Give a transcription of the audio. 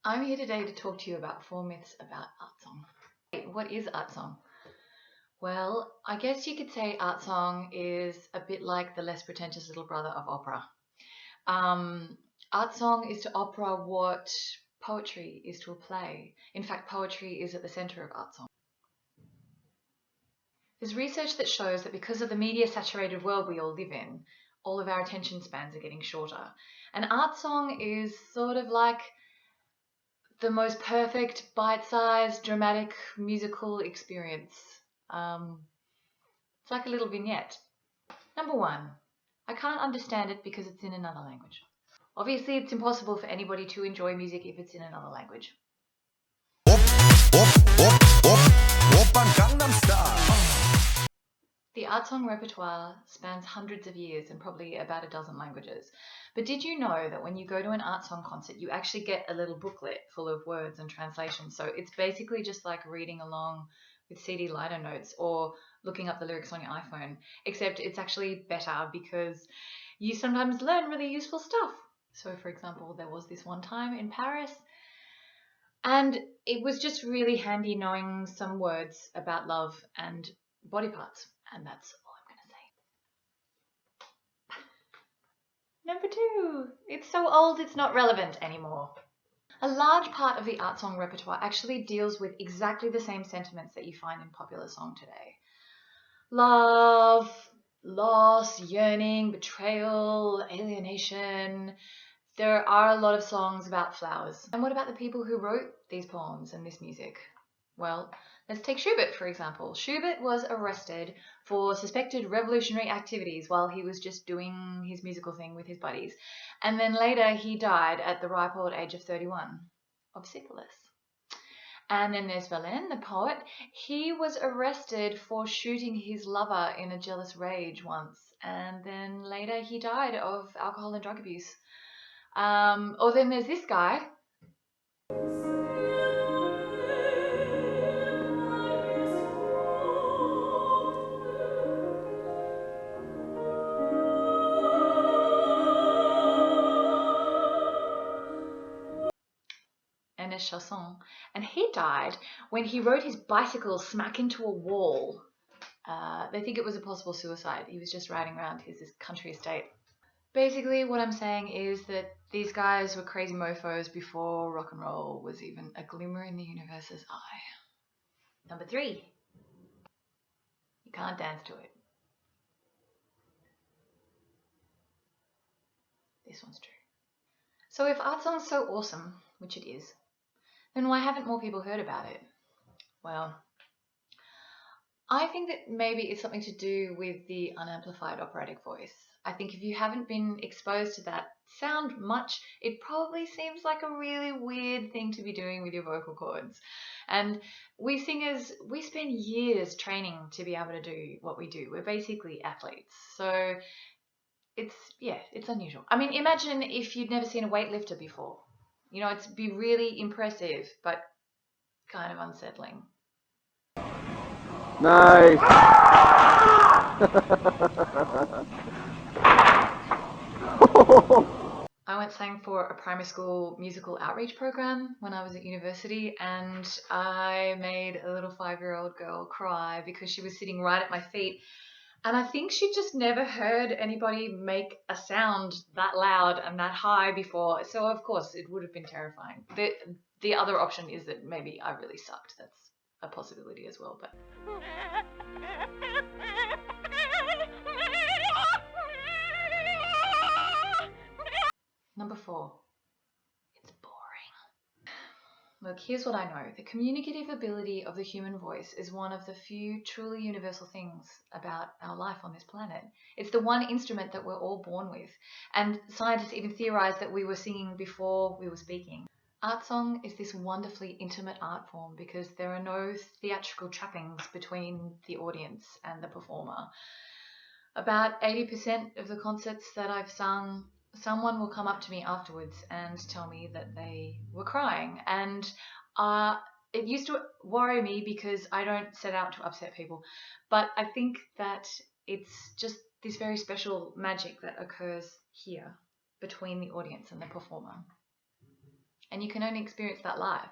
I'm here today to talk to you about 4 myths about art song. What is art song? Well, I guess you could say art song is a bit like the less pretentious little brother of opera. Um, Art song is to opera what poetry is to a play. In fact, poetry is at the center of art song. There's research that shows that because of the media-saturated world we all live in, all of our attention spans are getting shorter. And art song is sort of like the most perfect bite-sized dramatic musical experience. It's like a little vignette. Number 1, I can't understand it because it's in another language. Obviously, it's impossible for anybody to enjoy music if it's in another language. The art song repertoire spans hundreds of years and probably about a dozen languages. But did you know that when you go to an art song concert, you actually get a little booklet full of words and translations? So it's basically just like reading along with CD liner notes or looking up the lyrics on your iPhone, except it's actually better because you sometimes learn really useful stuff. So for example, there was this one time in Paris, and it was just really handy knowing some words about love and body parts. And that's all I'm going to say. Number 2, it's so old it's not relevant anymore. A large part of the art song repertoire actually deals with exactly the same sentiments that you find in popular song today. Love, loss, yearning, betrayal, alienation. There are a lot of songs about flowers. And what about the people who wrote these poems and this music? Well, let's take Schubert, for example. Schubert was arrested for suspected revolutionary activities while he was just doing his musical thing with his buddies. And then later he died at the ripe old age of 31 of syphilis. And then there's Verlaine, the poet. He was arrested for shooting his lover in a jealous rage once. And then later he died of alcohol and drug abuse. Or then there's this guy. Chanson, and he died when he rode his bicycle smack into a wall. They think it was a possible suicide. He was just riding around his country estate. Basically, what I'm saying is that these guys were crazy mofos before rock and roll was even a glimmer in the universe's eye. Number 3, you can't dance to it. This one's true. So if art song's so awesome, which it is, then why haven't more people heard about it? Well, I think that maybe it's something to do with the unamplified operatic voice. I think if you haven't been exposed to that sound much, it probably seems like a really weird thing to be doing with your vocal cords. And we singers, we spend years training to be able to do what we do. We're basically athletes. So it's unusual. I mean, imagine if you'd never seen a weightlifter before. You know, it'd be really impressive, but kind of unsettling. Nice. I went sang for a primary school musical outreach program when I was at university, and I made a little 5-year-old girl cry because she was sitting right at my feet. And I think she just never heard anybody make a sound that loud and that high before. So of course it would have been terrifying. The other option is that maybe I really sucked. That's a possibility as well. But Number 4, it's boring. Look, here's what I know. The communicative ability of the human voice is one of the few truly universal things about our life on this planet. It's the one instrument that we're all born with. And scientists even theorize that we were singing before we were speaking. Art song is this wonderfully intimate art form because there are no theatrical trappings between the audience and the performer. About 80% of the concerts that I've sung, someone will come up to me afterwards and tell me that they were crying. And it used to worry me because I don't set out to upset people. But I think that it's just this very special magic that occurs here between the audience and the performer. and you can only experience that live.